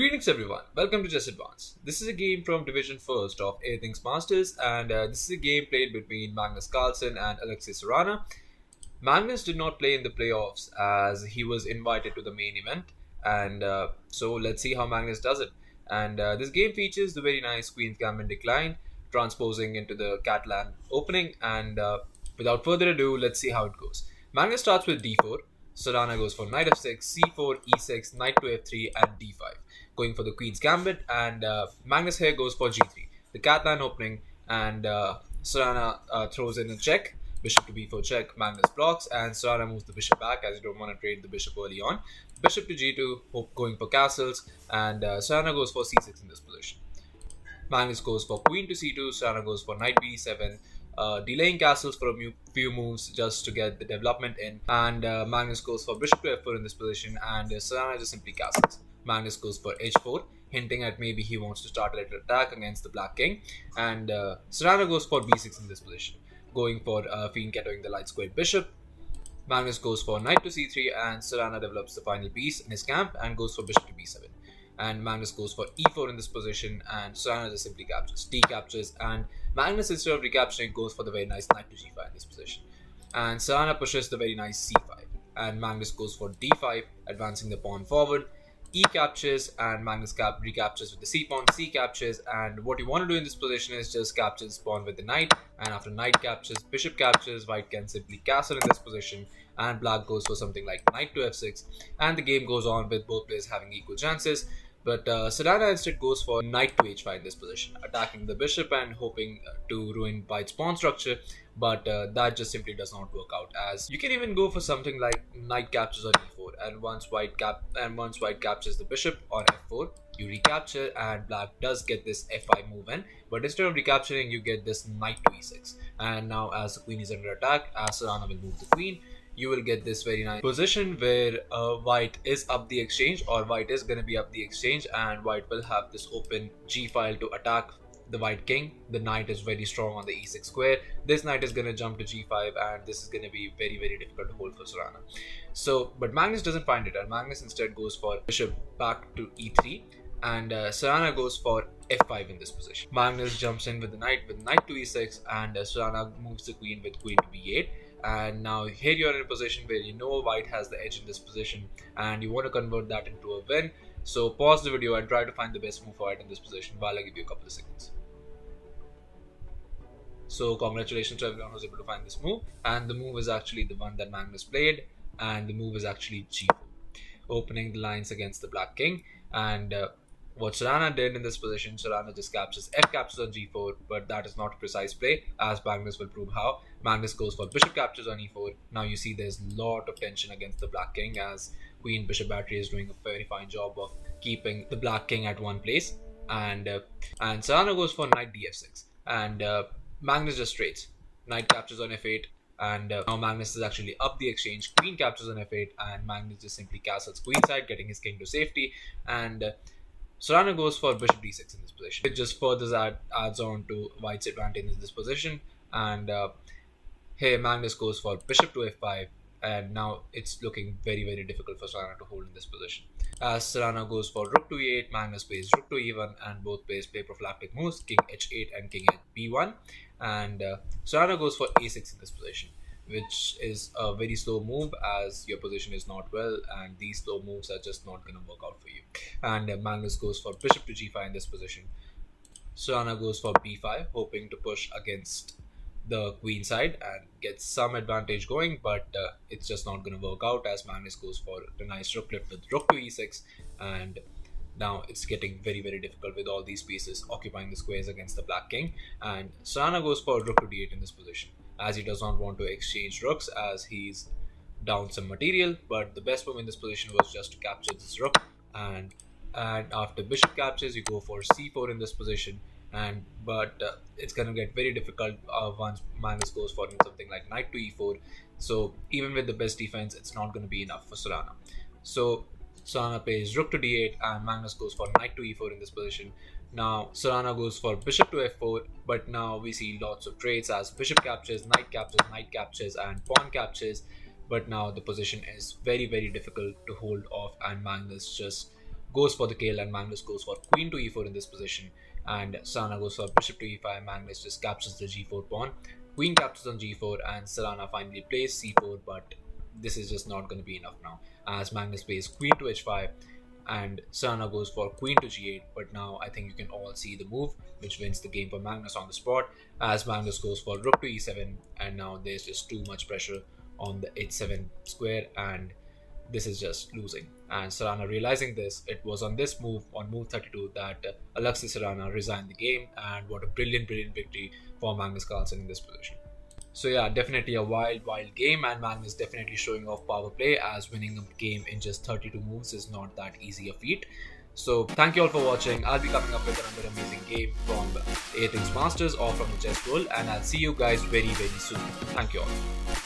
Greetings everyone, welcome to Chess Advance. This is a game from Division 1st of Airthings Masters, and this is a game played between Magnus Carlsen and Alexey Sarana. Magnus did not play in the playoffs as he was invited to the main event, and so let's see how Magnus does it. And this game features the very nice Queen's Gambit decline, transposing into the Catalan opening, and without further ado, let's see how it goes. Magnus starts with d4, Sarana goes for knight f6, c4, e6, knight to f3, and d5, going for the Queen's Gambit, and Magnus here goes for g3, the Catalan opening, and Sarana throws in a check, bishop to b4 check, Magnus blocks, and Sarana moves the bishop back as you don't want to trade the bishop early on. Bishop to g2, going for castles, and Sarana goes for c6 in this position. Magnus goes for queen to c2, Sarana goes for knight b7, delaying castles for a few moves just to get the development in, and Magnus goes for bishop to f4 in this position, and Sarana just simply castles. Magnus goes for h4, hinting at maybe he wants to start a little attack against the black king, and Sarana goes for b6 in this position, going for fiend-kettoing the light squared bishop. Magnus goes for knight to c3, and Sarana develops the final piece in his camp and goes for bishop to b7. And Magnus goes for e4 in this position, and Sarana just simply decaptures, and Magnus, instead of recapturing, goes for the very nice knight to g5 in this position. And Sarana pushes the very nice c5, and Magnus goes for d5, advancing the pawn forward. E captures, and Magnus recaptures with the c pawn, c captures, and what you want to do in this position is just capture this pawn with the knight, and after knight captures, bishop captures, white can simply castle in this position, and black goes for something like knight to f6, and the game goes on with both players having equal chances. But Sarana instead goes for knight to h5 in this position, attacking the bishop and hoping to ruin white's pawn structure, but that just simply does not work out, as you can even go for something like knight captures on e4, and once white captures the bishop on f4, you recapture, and black does get this f5 move in, but instead of recapturing, you get this knight to e6, and now as the queen is under attack, as Sarana will move the queen, you will get this very nice position where white is up the exchange, or white is going to be up the exchange, and white will have this open g file to attack the white king. The knight is very strong on the e6 square. This knight is going to jump to g5, and this is going to be very, very difficult to hold for Sarana. So, but Magnus doesn't find it, and Magnus instead goes for bishop back to e3, and Sarana goes for f5 in this position. Magnus jumps in with the knight to e6, and Sarana moves the queen with queen to b8. And now here you are in a position where you know white has the edge in this position, and you want to convert that into a win. So pause the video and try to find the best move for white in this position while I give you a couple of seconds. So congratulations to everyone who's able to find this move, and the move is actually the one that Magnus played, and the move is actually g4, opening the lines against the black king. And what Sarana did in this position, Sarana just captures captures on g4, but that is not a precise play, as Magnus will prove how. Magnus goes for bishop captures on e4. Now you see there's a lot of tension against the black king, as queen bishop battery is doing a very fine job of keeping the black king at one place. And Sarana goes for knight df6, and Magnus just trades. Knight captures on f8, and now Magnus is actually up the exchange. Queen captures on f8, and Magnus just simply castles queenside, getting his king to safety. And Sarana goes for bishop d6 in this position. It just further adds on to white's advantage in this position. And here Magnus goes for bishop to f5, and now it's looking very, very difficult for Sarana to hold in this position. As Sarana goes for rook to e8, Magnus plays rook to e1, and both players play prophylactic moves, king h8 and king b1. And Sarana goes for a6 in this position, which is a very slow move as your position is not well, and these slow moves are just not going to work out for you. And Magnus goes for bishop to g5 in this position. Sarana goes for b5, hoping to push against the queen side and get some advantage going, but it's just not going to work out, as Magnus goes for the nice rook lift with rook to e6, and now it's getting very, very difficult with all these pieces occupying the squares against the black king. And Sarana goes for rook to d8 in this position, as he does not want to exchange rooks, as he's down some material. But the best move in this position was just to capture this rook, and after bishop captures, you go for c4 in this position. But it's gonna get very difficult once Magnus goes for something like knight to e4. So even with the best defense, it's not going to be enough for Sarana. So Sarana plays rook to d8, and Magnus goes for knight to e4 in this position. Now Sarana goes for bishop to f4, but now we see lots of trades as bishop captures, knight captures, and pawn captures. But now the position is very, very difficult to hold off, and Magnus just goes for the kill, and Magnus goes for queen to e4 in this position, and Sarana goes for bishop to e5. Magnus just captures the g4 pawn, queen captures on g4, and Sarana finally plays c4, but this is just not going to be enough now, as Magnus plays queen to h5 and Sarana goes for queen to g8. But now I think you can all see the move which wins the game for Magnus on the spot, as Magnus goes for rook to e7, and now there's just too much pressure on the h7 square, and this is just losing. And Sarana, realizing this, it was on this move, on move 32, that Alexey Sarana resigned the game, and what a brilliant victory for Magnus Carlsen in this position. So yeah, definitely a wild game, and Magnus definitely showing off power play, as winning a game in just 32 moves is not that easy a feat. So thank you all for watching. I'll be coming up with another amazing game from Airthings Masters or from the chess world, and I'll see you guys very soon. Thank you all.